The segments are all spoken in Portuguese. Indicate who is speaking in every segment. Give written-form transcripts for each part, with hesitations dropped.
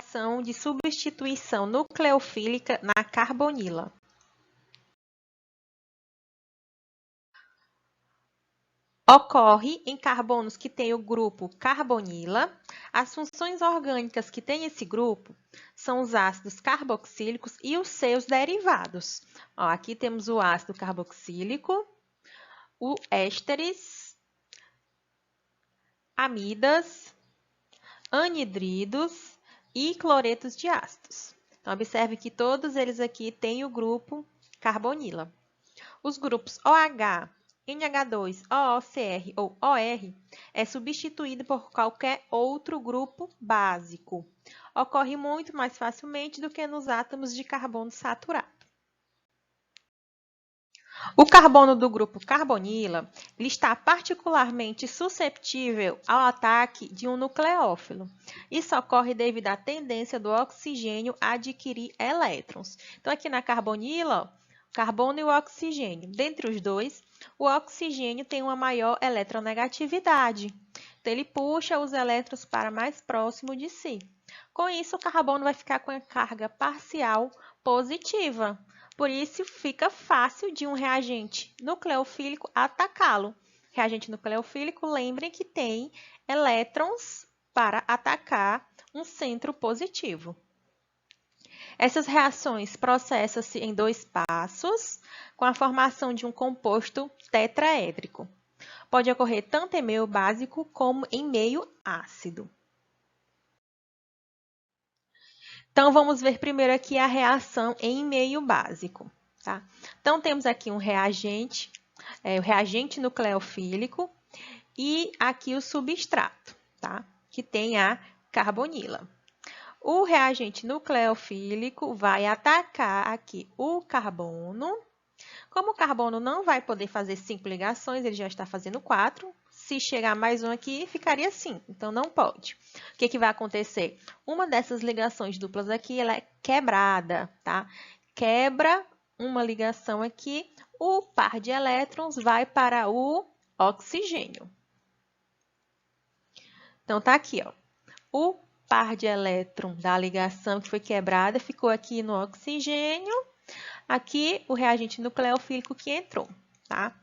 Speaker 1: reação de substituição nucleofílica na carbonila. Ocorre em carbonos que têm o grupo carbonila. As funções orgânicas que têm esse grupo são os ácidos carboxílicos e os seus derivados. Ó, aqui temos o ácido carboxílico, o ésteres, amidas, anidridos e cloretos de ácidos. Então, observe que todos eles aqui têm o grupo carbonila. Os grupos OH, NH2, OOCr ou OR é substituído por qualquer outro grupo básico. Ocorre muito mais facilmente do que nos átomos de carbono saturado. O carbono do grupo carbonila ele está particularmente susceptível ao ataque de um nucleófilo. Isso ocorre devido à tendência do oxigênio a adquirir elétrons. Então, aqui na carbonila, o carbono e o oxigênio. Dentre os dois, o oxigênio tem uma maior eletronegatividade. Então, ele puxa os elétrons para mais próximo de si. Com isso, o carbono vai ficar com a carga parcial positiva. Por isso, fica fácil de um reagente nucleofílico atacá-lo. Reagente nucleofílico, lembrem que tem elétrons para atacar um centro positivo. Essas reações processam-se em 2 passos, com a formação de um composto tetraédrico. Pode ocorrer tanto em meio básico como em meio ácido. Então, vamos ver primeiro aqui a reação em meio básico. Tá? Então, temos aqui um reagente, o reagente nucleofílico e aqui o substrato, tá? Que tem a carbonila. O reagente nucleofílico vai atacar aqui o carbono. Como o carbono não vai poder fazer 5 ligações, ele já está fazendo 4. Se chegar mais um aqui, ficaria 5, então não pode. O que vai acontecer? Uma dessas ligações duplas aqui, ela é quebrada, tá? Quebra uma ligação aqui, o par de elétrons vai para o oxigênio. Então, tá aqui, ó. O par de elétron da ligação que foi quebrada ficou aqui no oxigênio. Aqui, o reagente nucleofílico que entrou, tá?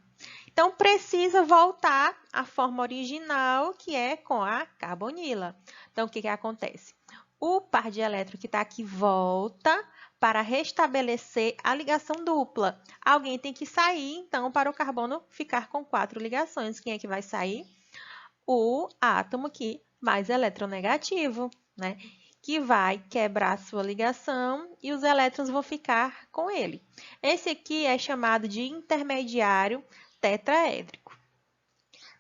Speaker 1: Então, precisa voltar à forma original, que é com a carbonila. Então, o que acontece? O par de elétrons que está aqui volta para restabelecer a ligação dupla. Alguém tem que sair, então, para o carbono ficar com 4 ligações. Quem é que vai sair? O átomo aqui mais eletronegativo, né? Que vai quebrar a sua ligação e os elétrons vão ficar com ele. Esse aqui é chamado de intermediário tetraédrico.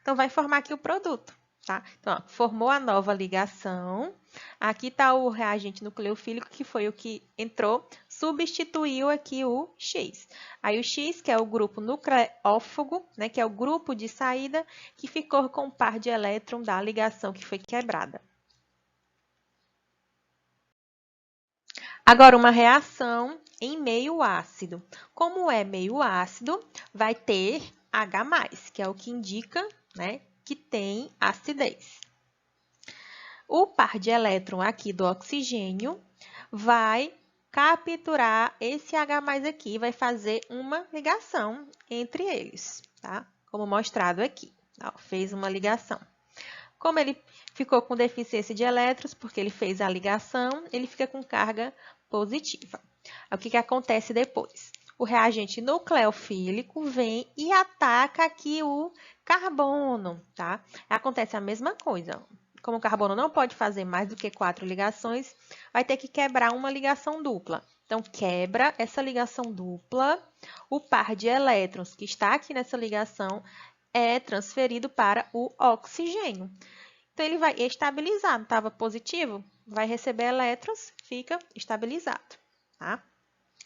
Speaker 1: Então, vai formar aqui o produto, tá? Então, ó, formou a nova ligação. Aqui está o reagente nucleofílico, que foi o que entrou, substituiu aqui o X. Aí, o X, que é o grupo nucleófago, né, que é o grupo de saída, que ficou com o par de elétron da ligação que foi quebrada. Agora, uma reação em meio ácido. Como é meio ácido, vai ter H+, que é o que indica, né, que tem acidez. O par de elétron aqui do oxigênio vai capturar esse H+ aqui, vai fazer uma ligação entre eles, tá? Como mostrado aqui. Ó, fez uma ligação. Como ele ficou com deficiência de elétrons, porque ele fez a ligação, ele fica com carga positiva. O que acontece depois? O reagente nucleofílico vem e ataca aqui o carbono, tá? Acontece a mesma coisa. Como o carbono não pode fazer mais do que 4 ligações, vai ter que quebrar uma ligação dupla. Então, quebra essa ligação dupla, o par de elétrons que está aqui nessa ligação é transferido para o oxigênio. Então, ele vai estabilizar. Estava positivo? Vai receber elétrons, fica estabilizado, tá?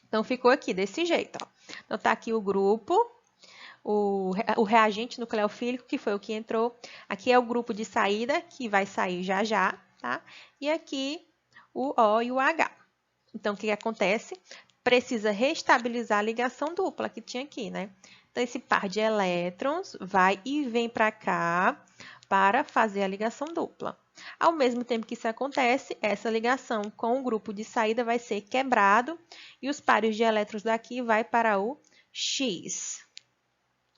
Speaker 1: Então, ficou aqui desse jeito, ó. Então, tá aqui o grupo, o reagente nucleofílico, que foi o que entrou. Aqui é o grupo de saída, que vai sair já já, tá? E aqui o O e o H. Então, o que acontece? Precisa restabilizar a ligação dupla que tinha aqui, né? Então, esse par de elétrons vai e vem para cá para fazer a ligação dupla. Ao mesmo tempo que isso acontece, essa ligação com o grupo de saída vai ser quebrado e os pares de elétrons daqui vai para o X,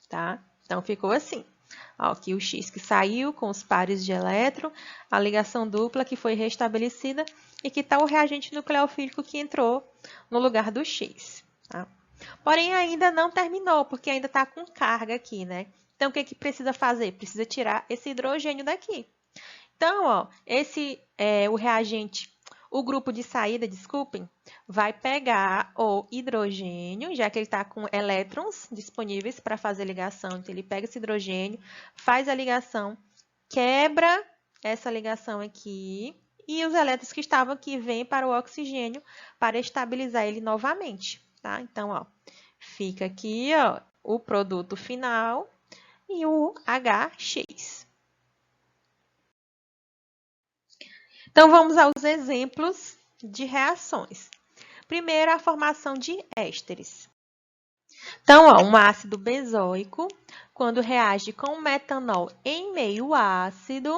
Speaker 1: tá? Então, ficou assim. Ó, aqui o X que saiu com os pares de elétron, a ligação dupla que foi restabelecida e que está o reagente nucleofílico que entrou no lugar do X, tá? Porém, ainda não terminou, porque ainda está com carga aqui, né? Então, o que precisa fazer? Precisa tirar esse hidrogênio daqui. Então, ó, o reagente, o grupo de saída, desculpem, vai pegar o hidrogênio, já que ele está com elétrons disponíveis para fazer ligação. Então, ele pega esse hidrogênio, faz a ligação, quebra essa ligação aqui, e os elétrons que estavam aqui vêm para o oxigênio para estabilizar ele novamente, tá? Então, ó, fica aqui, ó, o produto final e o HX. Então, vamos aos exemplos de reações. Primeiro, a formação de ésteres. Então, ó, um ácido benzoico, quando reage com metanol em meio ácido,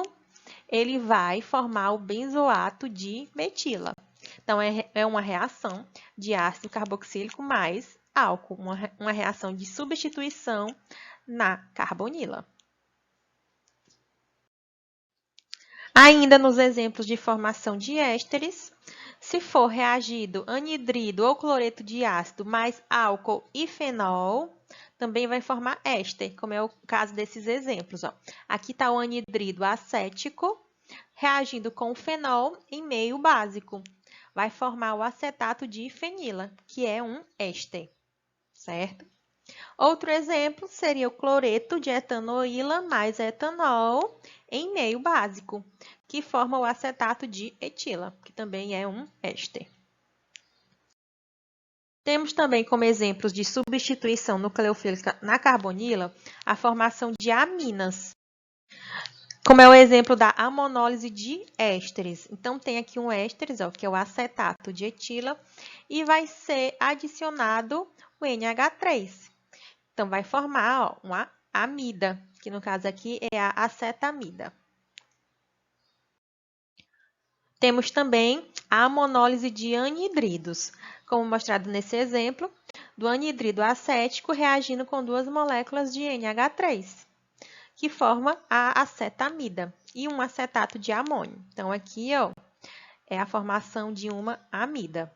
Speaker 1: ele vai formar o benzoato de metila. Então, é uma reação de ácido carboxílico mais álcool, uma reação de substituição na carbonila. Ainda nos exemplos de formação de ésteres, se for reagido anidrido ou cloreto de ácido mais álcool e fenol, também vai formar éster, como é o caso desses exemplos. Ó. Aqui está o anidrido acético reagindo com o fenol em meio básico. Vai formar o acetato de fenila, que é um éster, certo? Outro exemplo seria o cloreto de etanoíla mais etanol em meio básico, que forma o acetato de etila, que também é um éster. Temos também como exemplos de substituição nucleofílica na carbonila a formação de aminas, como é o exemplo da amonólise de ésteres. Então, tem aqui um ésteres, ó, que é o acetato de etila, e vai ser adicionado o NH3. Então, vai formar ó, uma amida, que no caso aqui é a acetamida. Temos também a amonólise de anidridos, como mostrado nesse exemplo, do anidrido acético reagindo com duas moléculas de NH3, que forma a acetamida e um acetato de amônio. Então, aqui ó, é a formação de uma amida.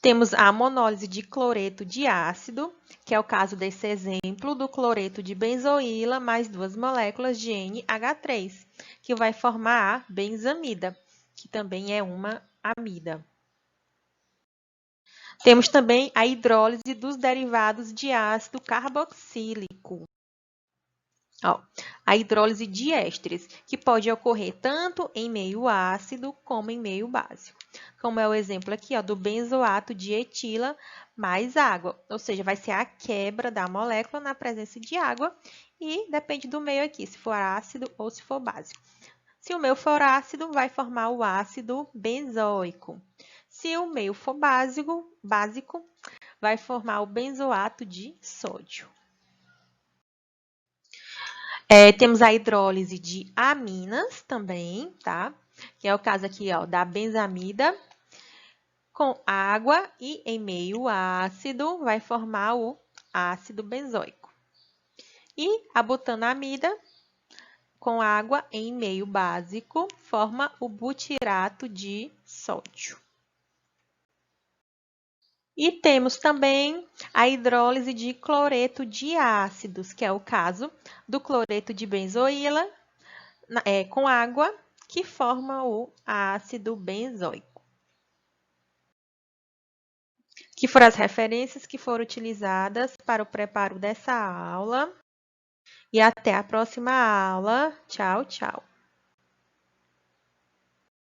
Speaker 1: Temos a amonólise de cloreto de ácido, que é o caso desse exemplo do cloreto de benzoíla mais duas moléculas de NH3, que vai formar a benzamida, que também é uma amida. Temos também a hidrólise dos derivados de ácido carboxílico. Ó, a hidrólise de ésteres, que pode ocorrer tanto em meio ácido como em meio básico. Como é o exemplo aqui ó, do benzoato de etila mais água, ou seja, vai ser a quebra da molécula na presença de água e depende do meio aqui, se for ácido ou se for básico. Se o meio for ácido, vai formar o ácido benzoico. Se o meio for básico, vai formar o benzoato de sódio. Temos a hidrólise de aminas também, tá? Que é o caso aqui, ó, da benzamida com água e em meio ácido vai formar o ácido benzoico. E a butanamida com água em meio básico forma o butirato de sódio. E temos também a hidrólise de cloreto de ácidos, que é o caso do cloreto de benzoíla com água, que forma o ácido benzoico. Que foram as referências que foram utilizadas para o preparo dessa aula. E até a próxima aula. Tchau, tchau.